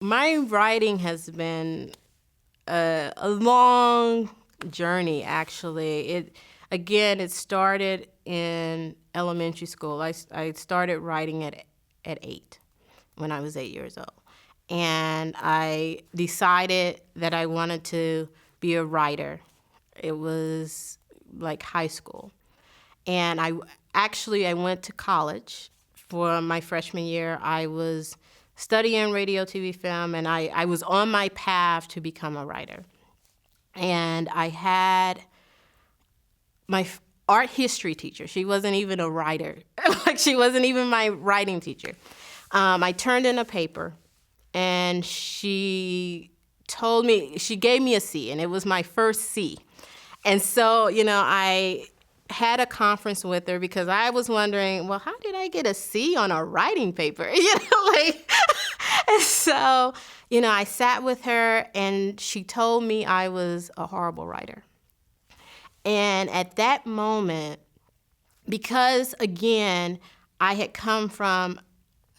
My writing has been a long journey, actually. It started in elementary school. I started writing at 8, when I was 8 years old. And I decided that I wanted to be a writer. It was like high school. And I went to college for my freshman year. I was studying radio, TV, film, and I was on my path to become a writer. And I had my art history teacher. She wasn't even a writer. Like, she wasn't even my writing teacher. I turned in a paper, and she gave me a C, and it was my first C. And so, I had a conference with her because I was wondering, well, how did I get a C on a writing paper? And so, I sat with her, and she told me I was a horrible writer. And at that moment, because again, I had come from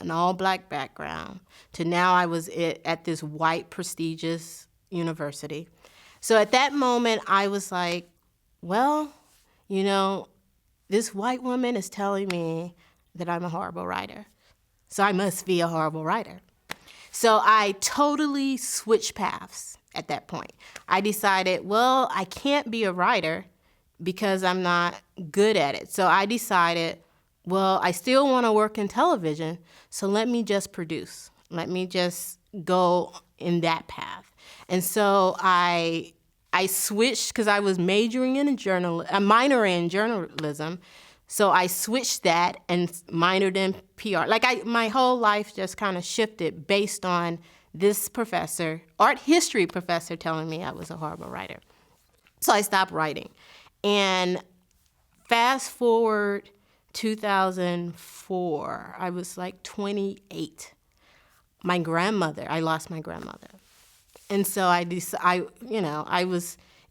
an all-black background to now I was at this white, prestigious university. So at that moment, I was like, well, this white woman is telling me that I'm a horrible writer. So I must be a horrible writer. So I totally switched paths at that point. I decided, well, I can't be a writer because I'm not good at it. So I decided, well, I still want to work in television, so let me just produce. Let me just go in that path. And so I switched because I was majoring in minoring in journalism. So I switched that and minored in PR. My whole life just kind of shifted based on this professor, art history professor, telling me I was a horrible writer. So I stopped writing. And fast forward 2004, I was like 28. I lost my grandmother. And so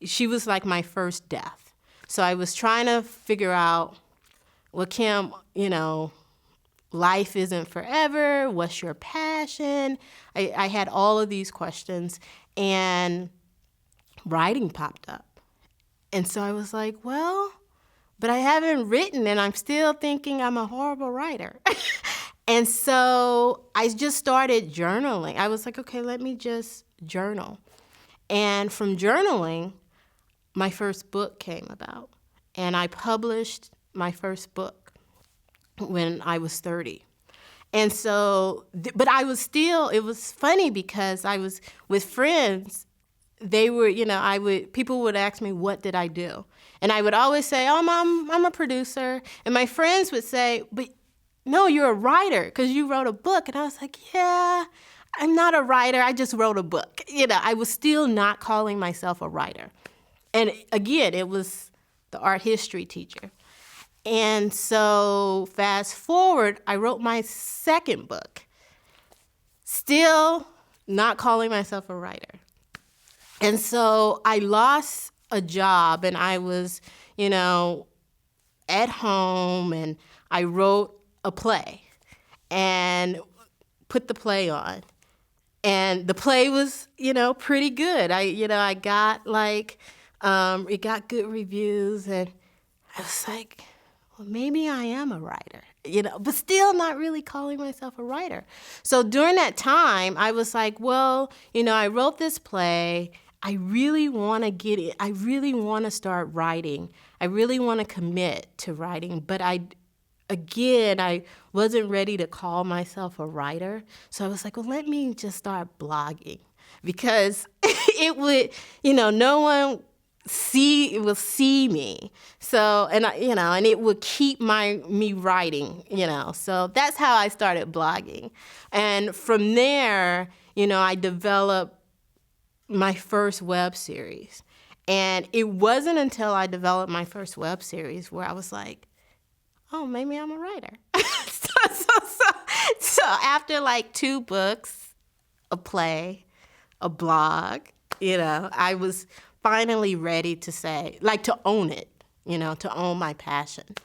she was like my first death. So I was trying to figure out, well, Kim, life isn't forever. What's your passion? I had all of these questions, and writing popped up. And so I was like, well, but I haven't written, and I'm still thinking I'm a horrible writer. And so I just started journaling. I was like, okay, let me just journal. And from journaling, my first book came about. And I published my first book when I was 30. And so, but it was funny because I was with friends. People would ask me, what did I do? And I would always say, oh, I'm a producer. And my friends would say, but no, you're a writer because you wrote a book. And I was like, yeah, I'm not a writer. I just wrote a book. I was still not calling myself a writer. And again, it was the art history teacher. And so fast forward, I wrote my second book, still not calling myself a writer. And so I lost a job, and I was, at home, and I wrote a play and put the play on. And the play was, pretty good. I got it got good reviews, and I was like, well, maybe I am a writer, but still not really calling myself a writer. So during that time, I was like, well, I wrote this play. I really want to get it. I really want to start writing. I really want to commit to writing, but I wasn't ready to call myself a writer. So I was like, well, let me just start blogging, because it would, no one will see me. So, and it would keep me writing, So that's how I started blogging. And from there, I developed my first web series. And it wasn't until I developed my first web series where I was like, oh, maybe I'm a writer. So after 2 books, a play, a blog, I was finally ready to say, to own it, to own my passion.